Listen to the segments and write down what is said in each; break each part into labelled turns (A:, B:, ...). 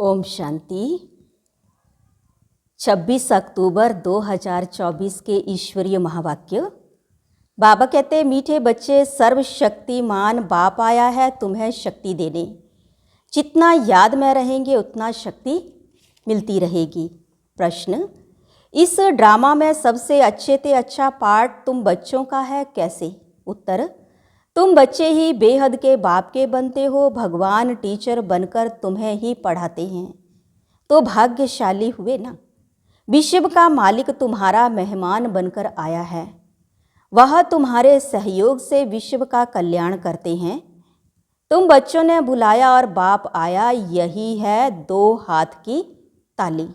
A: ओम शांति। 26 अक्टूबर 2024 के ईश्वरीय महावाक्य। बाबा कहते, मीठे बच्चे, सर्वशक्तिमान बाप आया है तुम्हें शक्ति देने। जितना याद में रहेंगे उतना शक्ति मिलती रहेगी। प्रश्न, इस ड्रामा में सबसे अच्छे से अच्छा पार्ट तुम बच्चों का है, कैसे? उत्तर, तुम बच्चे ही बेहद के बाप के बनते हो। भगवान टीचर बनकर तुम्हें ही पढ़ाते हैं तो भाग्यशाली हुए ना। विश्व का मालिक तुम्हारा मेहमान बनकर आया है। वह तुम्हारे सहयोग से विश्व का कल्याण करते हैं। तुम बच्चों ने बुलाया और बाप आया, यही है दो हाथ की ताली।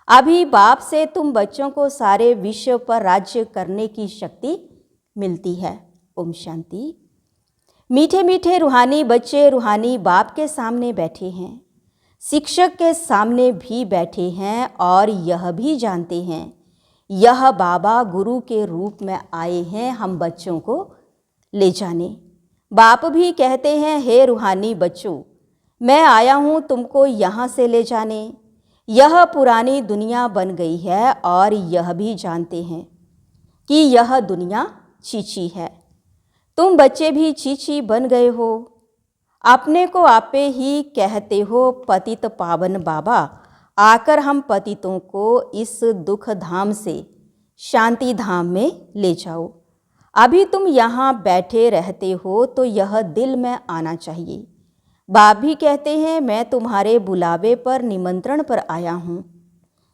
A: अभी बाप से तुम बच्चों को सारे विश्व पर राज्य करने की शक्ति मिलती है। ओम शांति। मीठे मीठे रूहानी बच्चे रूहानी बाप के सामने बैठे हैं, शिक्षक के सामने भी बैठे हैं और यह भी जानते हैं यह बाबा गुरु के रूप में आए हैं हम बच्चों को ले जाने। बाप भी कहते हैं, हे रूहानी बच्चों, मैं आया हूँ तुमको यहाँ से ले जाने। यह पुरानी दुनिया बन गई है और यह भी जानते हैं कि यह दुनिया चीची है। तुम बच्चे भी चीची बन गए हो। अपने को आपे ही कहते हो पतित पावन बाबा, आकर हम पतितों को इस दुख धाम से शांति धाम में ले जाओ। अभी तुम यहाँ बैठे रहते हो तो यह दिल में आना चाहिए। बाप भी कहते हैं, मैं तुम्हारे बुलावे पर निमंत्रण पर आया हूँ।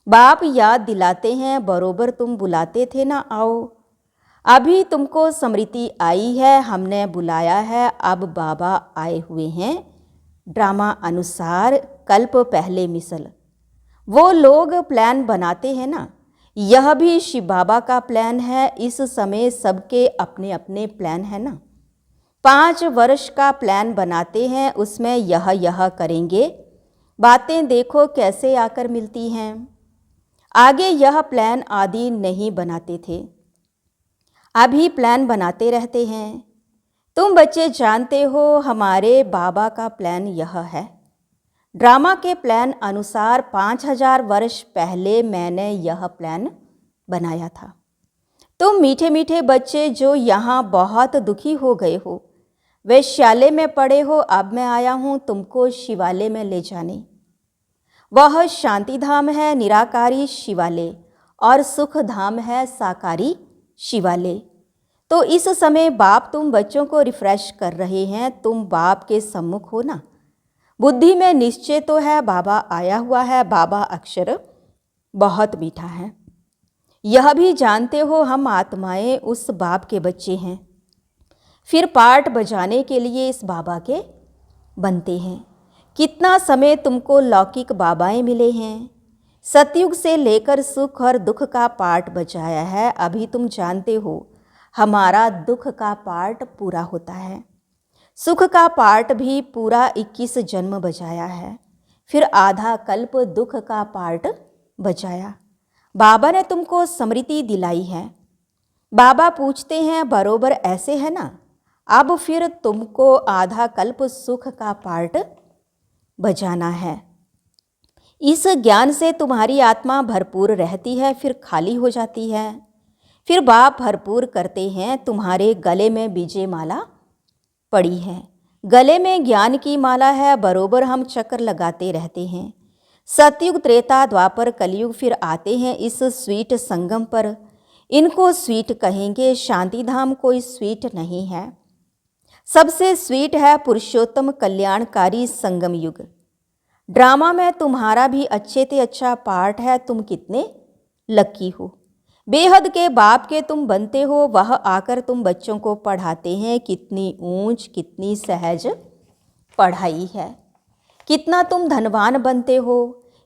A: बाप याद दिलाते हैं, बरोबर तुम बुलाते थे ना, आओ। अभी तुमको स्मृति आई है, हमने बुलाया है, अब बाबा आए हुए हैं। ड्रामा अनुसार कल्प पहले मिसल। वो लोग प्लान बनाते हैं ना, यह भी शिव बाबा का प्लान है। इस समय सबके अपने अपने प्लान है ना। 5 वर्ष का प्लान बनाते हैं, उसमें यह करेंगे। बातें देखो कैसे आकर मिलती हैं। आगे यह प्लान आदि नहीं बनाते थे, अभी प्लान बनाते रहते हैं। तुम बच्चे जानते हो हमारे बाबा का प्लान यह है। ड्रामा के प्लान अनुसार 5000 वर्ष पहले मैंने यह प्लान बनाया था। तुम मीठे मीठे बच्चे जो यहाँ बहुत दुखी हो गए हो, वैश्यालय में पड़े हो, अब मैं आया हूँ तुमको शिवालय में ले जाने। वह शांति धाम है निराकारी शिवालय और सुख धाम है साकारी शिवालय। तो इस समय बाप तुम बच्चों को रिफ्रेश कर रहे हैं। तुम बाप के सम्मुख हो ना। बुद्धि में निश्चय तो है बाबा आया हुआ है। बाबा अक्षर बहुत मीठा है। यह भी जानते हो हम आत्माएं उस बाप के बच्चे हैं। फिर पाठ बजाने के लिए इस बाबा के बनते हैं। कितना समय तुमको लौकिक बाबाएं मिले हैं। सतयुग से लेकर सुख और दुख का पाठ बजाया है। अभी तुम जानते हो हमारा दुख का पाठ पूरा होता है। सुख का पाठ भी पूरा 21 जन्म बजाया है। फिर आधा कल्प दुख का पाठ बजाया। बाबा ने तुमको स्मृति दिलाई है। बाबा पूछते हैं, बरोबर ऐसे है ना। अब फिर तुमको आधा कल्प सुख का पाठ बजाना है। इस ज्ञान से तुम्हारी आत्मा भरपूर रहती है, फिर खाली हो जाती है। फिर बाप भरपूर करते हैं। तुम्हारे गले में विजय माला पड़ी है, गले में ज्ञान की माला है। बरोबर हम चक्कर लगाते रहते हैं। सतयुग त्रेता द्वापर कलयुग फिर आते हैं इस स्वीट संगम पर। इनको स्वीट कहेंगे। शांति धाम कोई स्वीट नहीं है, सबसे स्वीट है पुरुषोत्तम कल्याणकारी संगम युग। ड्रामा में तुम्हारा भी अच्छे से अच्छा पार्ट है। तुम कितने लकी हो। बेहद के बाप के तुम बनते हो। वह आकर तुम बच्चों को पढ़ाते हैं। कितनी ऊंच कितनी सहज पढ़ाई है। कितना तुम धनवान बनते हो।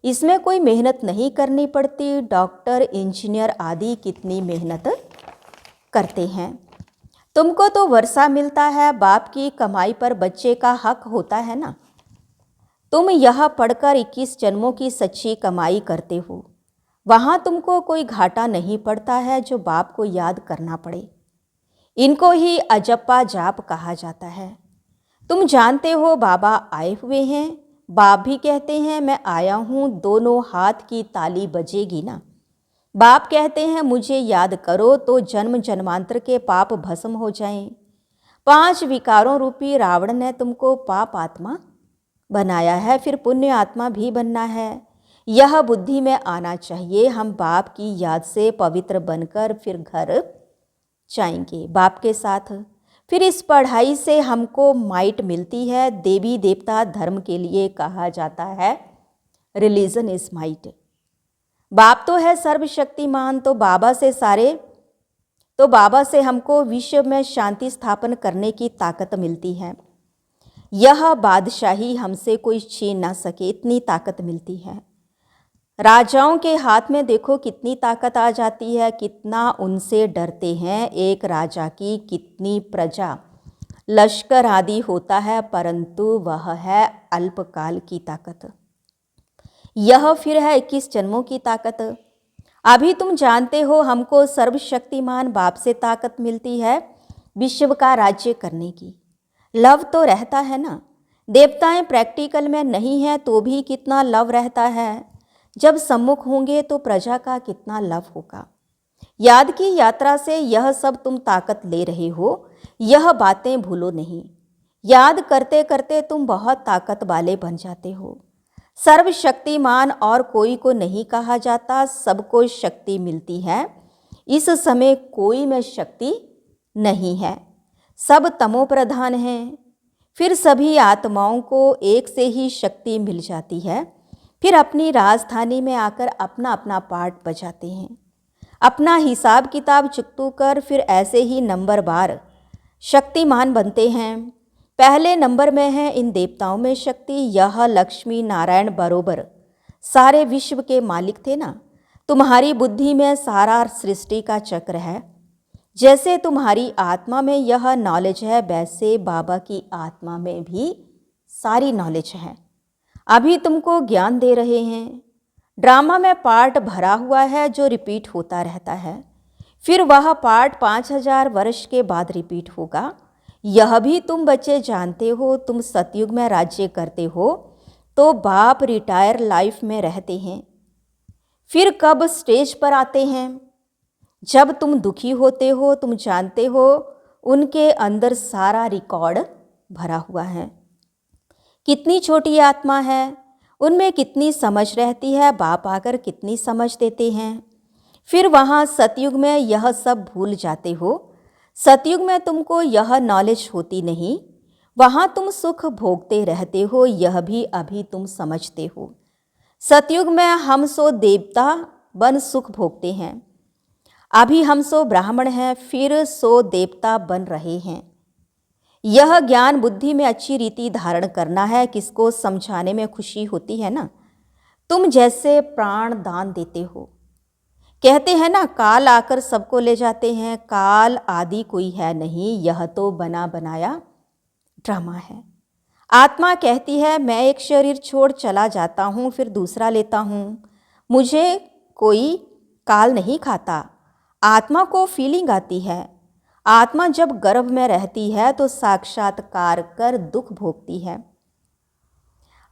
A: इसमें कोई मेहनत नहीं करनी पड़ती। डॉक्टर इंजीनियर आदि कितनी मेहनत करते हैं। तुमको तो वर्षा मिलता है। बाप की कमाई पर बच्चे का हक होता है ना। तुम यह पढ़कर 21 जन्मों की सच्ची कमाई करते हो। वहाँ तुमको कोई घाटा नहीं पड़ता है जो बाप को याद करना पड़े। इनको ही अजप्पा जाप कहा जाता है। तुम जानते हो बाबा आए हुए हैं। बाप भी कहते हैं मैं आया हूँ, दोनों हाथ की ताली बजेगी ना। बाप कहते हैं मुझे याद करो तो जन्म जन्मांतर के पाप भस्म हो जाएं। 5 विकारों रूपी रावण ने तुमको पाप आत्मा बनाया है, फिर पुण्य आत्मा भी बनना है। यह बुद्धि में आना चाहिए। हम बाप की याद से पवित्र बनकर फिर घर जाएंगे बाप के साथ। फिर इस पढ़ाई से हमको माइट मिलती है। देवी देवता धर्म के लिए कहा जाता है रिलीजन इज माइट। बाप तो है सर्वशक्तिमान, तो बाबा से हमको विश्व में शांति स्थापन करने की ताकत मिलती है। यह बादशाही हमसे कोई छीन ना सके, इतनी ताकत मिलती है। राजाओं के हाथ में देखो कितनी ताकत आ जाती है, कितना उनसे डरते हैं। एक राजा की कितनी प्रजा, लश्कर आदि होता है, परंतु वह है अल्पकाल की ताकत। यह फिर है 21 जन्मों की ताकत। अभी तुम जानते हो हमको सर्वशक्तिमान बाप से ताकत मिलती है विश्व का राज्य करने की। लव तो रहता है ना। देवताएं प्रैक्टिकल में नहीं है तो भी कितना लव रहता है। जब सम्मुख होंगे तो प्रजा का कितना लव होगा। याद की यात्रा से यह सब तुम ताकत ले रहे हो, यह बातें भूलो नहीं। याद करते करते तुम बहुत ताकत वाले बन जाते हो। सर्वशक्तिमान और कोई को नहीं कहा जाता, सबको शक्ति मिलती है। इस समय कोई में शक्ति नहीं है, सब तमो प्रधान हैं। फिर सभी आत्माओं को एक से ही शक्ति मिल जाती है। फिर अपनी राजधानी में आकर अपना अपना पार्ट बजाते हैं, अपना हिसाब किताब चुकतू कर फिर ऐसे ही नंबर बार शक्तिमान बनते हैं। पहले नंबर में है इन देवताओं में शक्ति। यह लक्ष्मी नारायण बरोबर सारे विश्व के मालिक थे ना। तुम्हारी बुद्धि में सारा सृष्टि का चक्र है। जैसे तुम्हारी आत्मा में यह नॉलेज है, वैसे बाबा की आत्मा में भी सारी नॉलेज है। अभी तुमको ज्ञान दे रहे हैं। ड्रामा में पार्ट भरा हुआ है जो रिपीट होता रहता है। फिर वह पार्ट 5000 वर्ष के बाद रिपीट होगा। यह भी तुम बच्चे जानते हो। तुम सतयुग में राज्य करते हो तो बाप रिटायर लाइफ में रहते हैं। फिर कब स्टेज पर आते हैं? जब तुम दुखी होते हो। तुम जानते हो उनके अंदर सारा रिकॉर्ड भरा हुआ है। कितनी छोटी आत्मा है, उनमें कितनी समझ रहती है। बाप आकर कितनी समझ देते हैं। फिर वहाँ सतयुग में यह सब भूल जाते हो। सतयुग में तुमको यह नॉलेज होती नहीं। वहाँ तुम सुख भोगते रहते हो, यह भी अभी तुम समझते हो। सतयुग में हम सो देवता बन सुख भोगते हैं। अभी हम सो ब्राह्मण हैं, फिर सो देवता बन रहे हैं। यह ज्ञान बुद्धि में अच्छी रीति धारण करना है। किसको समझाने में खुशी होती है ना। तुम जैसे प्राण दान देते हो। कहते हैं ना काल आकर सबको ले जाते हैं। काल आदि कोई है नहीं, यह तो बना बनाया ड्रामा है। आत्मा कहती है मैं एक शरीर छोड़ चला जाता हूँ, फिर दूसरा लेता हूँ। मुझे कोई काल नहीं खाता। आत्मा को फीलिंग आती है। आत्मा जब गर्भ में रहती है तो साक्षात्कार कर दुख भोगती है,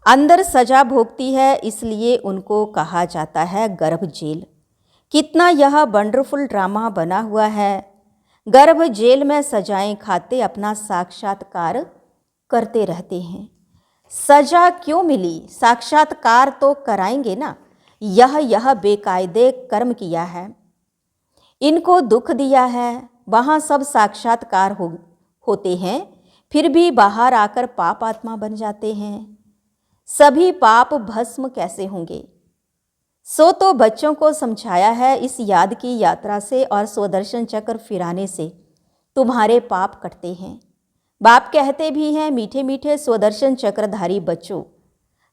A: अंदर सजा भोगती है। इसलिए उनको कहा जाता है गर्भ जेल। कितना यह वंडरफुल ड्रामा बना हुआ है। गर्भ जेल में सजाएं खाते अपना साक्षात्कार करते रहते हैं। सजा क्यों मिली? साक्षात्कार तो कराएंगे ना। यह बेकायदे कर्म किया है, इनको दुख दिया है। वहाँ सब साक्षात्कार होते हैं, फिर भी बाहर आकर पाप आत्मा बन जाते हैं। सभी पाप भस्म कैसे होंगे? सो तो बच्चों को समझाया है इस याद की यात्रा से और स्वदर्शन चक्र फिराने से तुम्हारे पाप कटते हैं। बाप कहते भी हैं मीठे मीठे स्वदर्शन चक्रधारी बच्चों,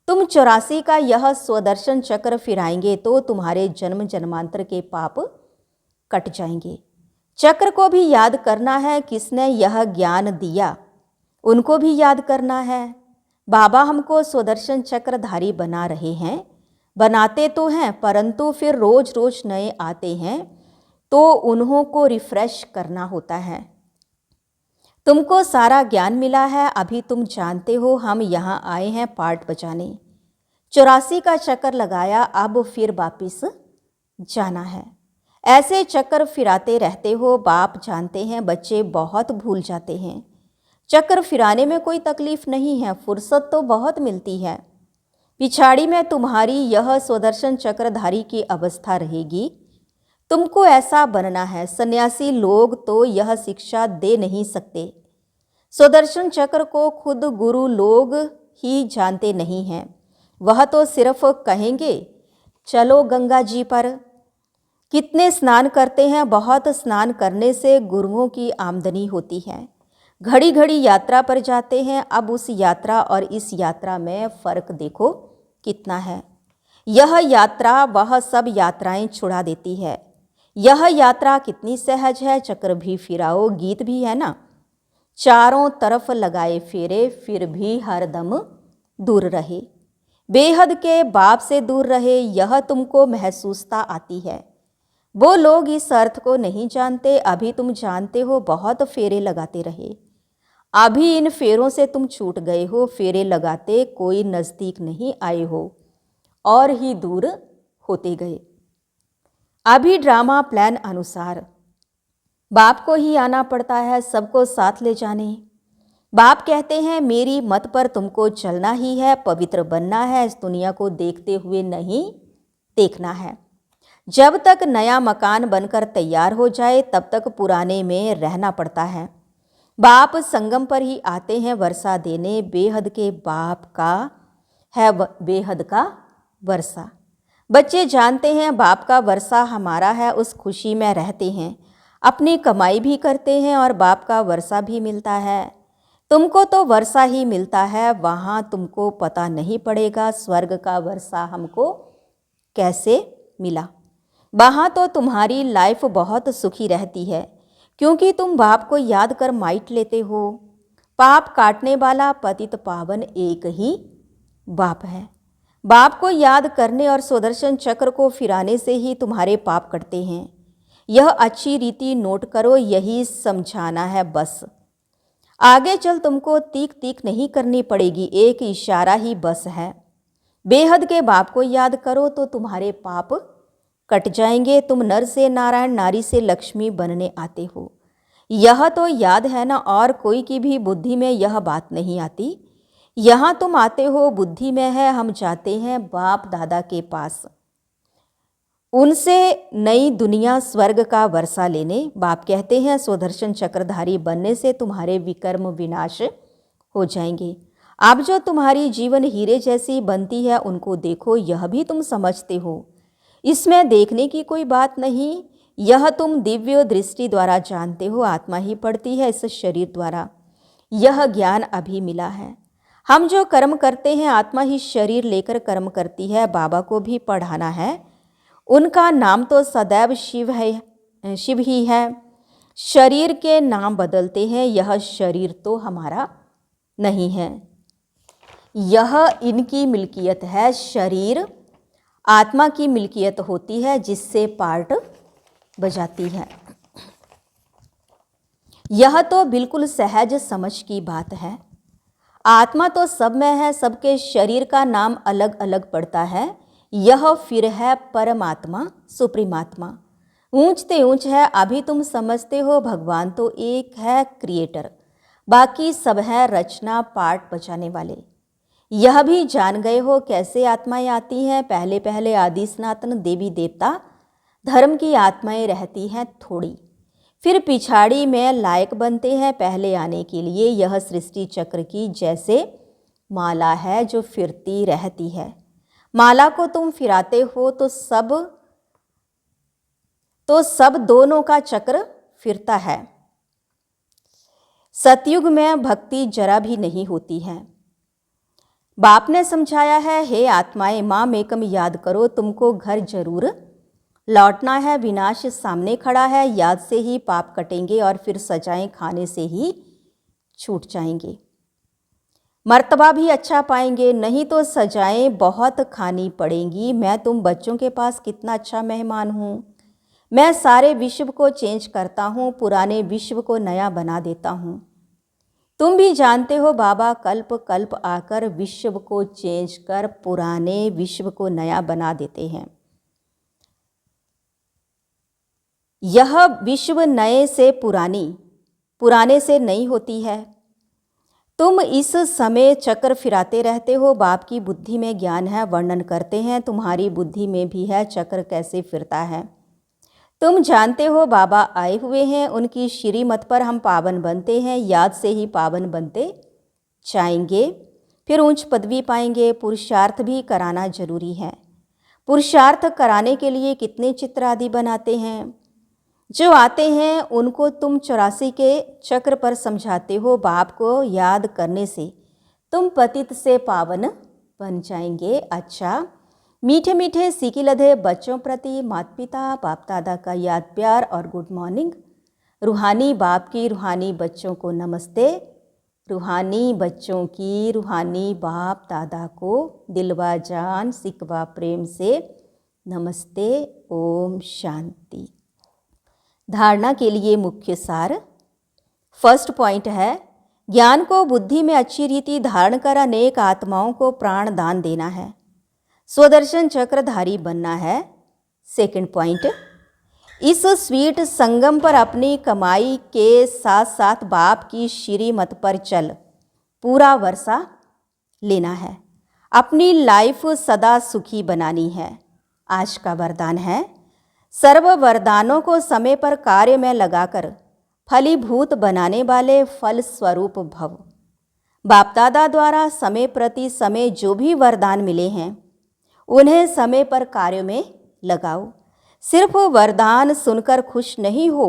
A: तुम 84 का यह स्वदर्शन चक्र फिराएंगे तो तुम्हारे जन्म जन्मांतर के पाप कट जाएंगे। चक्र को भी याद करना है। किसने यह ज्ञान दिया उनको भी याद करना है। बाबा हमको स्वदर्शन चक्रधारी बना रहे हैं। बनाते तो हैं, परंतु फिर रोज रोज नए आते हैं तो उन्हों को रिफ्रेश करना होता है। तुमको सारा ज्ञान मिला है, अभी तुम जानते हो हम यहाँ आए हैं पाठ बजाने। 84 का चक्कर लगाया, अब फिर वापिस जाना है। ऐसे चक्कर फिराते रहते हो। बाप जानते हैं बच्चे बहुत भूल जाते हैं। चक्कर फिराने में कोई तकलीफ नहीं है, फुर्सत तो बहुत मिलती है। पिछाड़ी में तुम्हारी यह स्वदर्शन चक्रधारी की अवस्था रहेगी। तुमको ऐसा बनना है। सन्यासी लोग तो यह शिक्षा दे नहीं सकते। स्वदर्शन चक्र को खुद गुरु लोग ही जानते नहीं हैं। वह तो सिर्फ कहेंगे चलो गंगा जी पर। कितने स्नान करते हैं। बहुत स्नान करने से गुरुओं की आमदनी होती है। घड़ी घड़ी यात्रा पर जाते हैं। अब उस यात्रा और इस यात्रा में फ़र्क देखो कितना है। यह यात्रा वह सब यात्राएं छुड़ा देती है। यह यात्रा कितनी सहज है। चक्र भी फिराओ, गीत भी है ना। चारों तरफ लगाए फेरे, फिर भी हरदम दूर रहे। बेहद के बाप से दूर रहे, यह तुमको महसूसता आती है। वो लोग इस अर्थ को नहीं जानते। अभी तुम जानते हो, बहुत फेरे लगाते रहे। अभी इन फेरों से तुम छूट गए हो। फेरे लगाते कोई नज़दीक नहीं आए हो और ही दूर होते गए। अभी ड्रामा प्लान अनुसार बाप को ही आना पड़ता है, सबको साथ ले जाने। बाप कहते हैं मेरी मत पर तुमको चलना ही है, पवित्र बनना है, इस दुनिया को देखते हुए नहीं देखना है। जब तक नया मकान बनकर तैयार हो जाए तब तक पुराने में रहना पड़ता है। बाप संगम पर ही आते हैं वर्षा देने। बेहद के बाप का है बेहद का वर्षा। बच्चे जानते हैं बाप का वर्षा हमारा है, उस खुशी में रहते हैं। अपनी कमाई भी करते हैं और बाप का वर्षा भी मिलता है। तुमको तो वर्षा ही मिलता है, वहाँ तुमको पता नहीं पड़ेगा स्वर्ग का वर्षा हमको कैसे मिला। वहाँ तो तुम्हारी लाइफ बहुत सुखी रहती है, क्योंकि तुम बाप को याद कर माइट लेते हो। पाप काटने वाला पतित पावन एक ही बाप है। बाप को याद करने और स्वदर्शन चक्र को फिराने से ही तुम्हारे पाप कटते हैं। यह अच्छी रीति नोट करो, यही समझाना है बस। आगे चल तुमको तीख तीख नहीं करनी पड़ेगी, एक इशारा ही बस है। बेहद के बाप को याद करो तो तुम्हारे पाप कट जाएंगे। तुम नर से नारायण, नारी से लक्ष्मी बनने आते हो, यह तो याद है ना। और कोई की भी बुद्धि में यह बात नहीं आती। यहाँ तुम आते हो बुद्धि में है, हम जाते हैं बाप दादा के पास, उनसे नई दुनिया स्वर्ग का वर्षा लेने। बाप कहते हैं स्वदर्शन चक्रधारी बनने से तुम्हारे विकर्म विनाश हो जाएंगे। अब जो तुम्हारी जीवन हीरे जैसी बनती है उनको देखो, यह भी तुम समझते हो। इसमें देखने की कोई बात नहीं, यह तुम दिव्य दृष्टि द्वारा जानते हो। आत्मा ही पढ़ती है इस शरीर द्वारा, यह ज्ञान अभी मिला है। हम जो कर्म करते हैं आत्मा ही शरीर लेकर कर्म करती है। बाबा को भी पढ़ाना है, उनका नाम तो सदैव शिव है, शिव ही है। शरीर के नाम बदलते हैं, यह शरीर तो हमारा नहीं है, यह इनकी मिल्कियत है। शरीर आत्मा की मिल्कियत होती है जिससे पार्ट बजाती है। यह तो बिल्कुल सहज समझ की बात है। आत्मा तो सब में है, सबके शरीर का नाम अलग अलग पड़ता है। यह फिर है परमात्मा, सुप्रीमात्मा। ऊंचते ऊंच है। अभी तुम समझते हो भगवान तो एक है क्रिएटर, बाकी सब है रचना पाठ बचाने वाले। यह भी जान गए हो कैसे आत्माएं आती हैं। पहले पहले आदि सनातन देवी देवता धर्म की आत्माएं रहती हैं थोड़ी, फिर पिछाड़ी में लायक बनते हैं पहले आने के लिए। यह सृष्टि चक्र की जैसे माला है जो फिरती रहती है। माला को तुम फिराते हो तो सब दोनों का चक्र फिरता है। सतयुग में भक्ति जरा भी नहीं होती है। बाप ने समझाया है, हे आत्माएं माँ मेकम याद करो, तुमको घर जरूर लौटना है। विनाश सामने खड़ा है, याद से ही पाप कटेंगे और फिर सजाएं खाने से ही छूट जाएंगे। मर्तबा भी अच्छा पाएंगे, नहीं तो सजाएं बहुत खानी पड़ेंगी। मैं तुम बच्चों के पास कितना अच्छा मेहमान हूँ। मैं सारे विश्व को चेंज करता हूँ, पुराने विश्व को नया बना देता हूँ। तुम भी जानते हो बाबा कल्प कल्प आकर विश्व को चेंज कर पुराने विश्व को नया बना देते हैं। यह विश्व नए से पुराने से नई होती है। तुम इस समय चक्र फिराते रहते हो। बाप की बुद्धि में ज्ञान है, वर्णन करते हैं, तुम्हारी बुद्धि में भी है चक्र कैसे फिरता है। तुम जानते हो बाबा आए हुए हैं, उनकी श्रीमत पर हम पावन बनते हैं, याद से ही पावन बनते जाएंगे, फिर उच्च पदवी पाएंगे। पुरुषार्थ भी कराना जरूरी है। पुरुषार्थ कराने के लिए कितने चित्र आदि बनाते हैं। जो आते हैं उनको तुम 84 के चक्र पर समझाते हो। बाप को याद करने से तुम पतित से पावन बन जाएंगे। अच्छा, मीठे मीठे सीखी लधे बच्चों प्रति माता पिता बाप दादा का याद प्यार और गुड मॉर्निंग। रूहानी बाप की रूहानी बच्चों को नमस्ते। रूहानी बच्चों की रूहानी बाप दादा को दिलवा जान सिकवा प्रेम से नमस्ते। ओम शांति। धारणा के लिए मुख्य सार। फर्स्ट पॉइंट है, ज्ञान को बुद्धि में अच्छी रीति धारण कर अनेक आत्माओं को प्राण दान देना है, स्वदर्शन चक्रधारी बनना है। सेकंड पॉइंट, इस स्वीट संगम पर अपनी कमाई के साथ साथ बाप की श्रीमत पर चल पूरा वर्षा लेना है। अपनी लाइफ सदा सुखी बनानी है। आज का वरदान है, सर्व वरदानों को समय पर कार्य में लगाकर फलीभूत बनाने वाले फल स्वरूप भव। बाप दादा द्वारा समय प्रति समय जो भी वरदान मिले हैं उन्हें समय पर कार्य में लगाओ। सिर्फ वरदान सुनकर खुश नहीं हो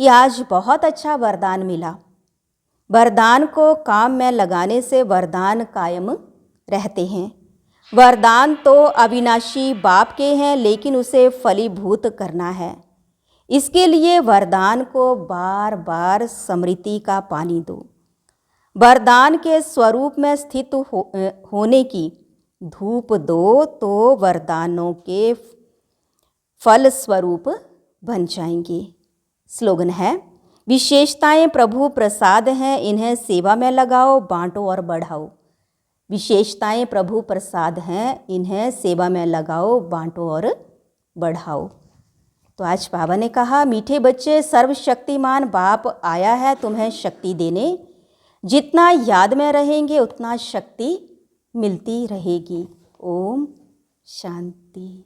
A: कि आज बहुत अच्छा वरदान मिला। वरदान को काम में लगाने से वरदान कायम रहते हैं। वरदान तो अविनाशी बाप के हैं, लेकिन उसे फलीभूत करना है। इसके लिए वरदान को बार बार स्मृति का पानी दो। वरदान के स्वरूप में स्थित होने की धूप दो तो वरदानों के फल स्वरूप बन जाएंगे। स्लोगन है, विशेषताएं प्रभु प्रसाद हैं, इन्हें सेवा में लगाओ, बांटो और बढ़ाओ। विशेषताएं प्रभु प्रसाद हैं, इन्हें सेवा में लगाओ, बांटो और बढ़ाओ। तो आज बाबा ने कहा, मीठे बच्चे, सर्वशक्तिमान बाप आया है तुम्हें शक्ति देने। जितना याद में रहेंगे उतना शक्ति मिलती रहेगी। ओम शांति।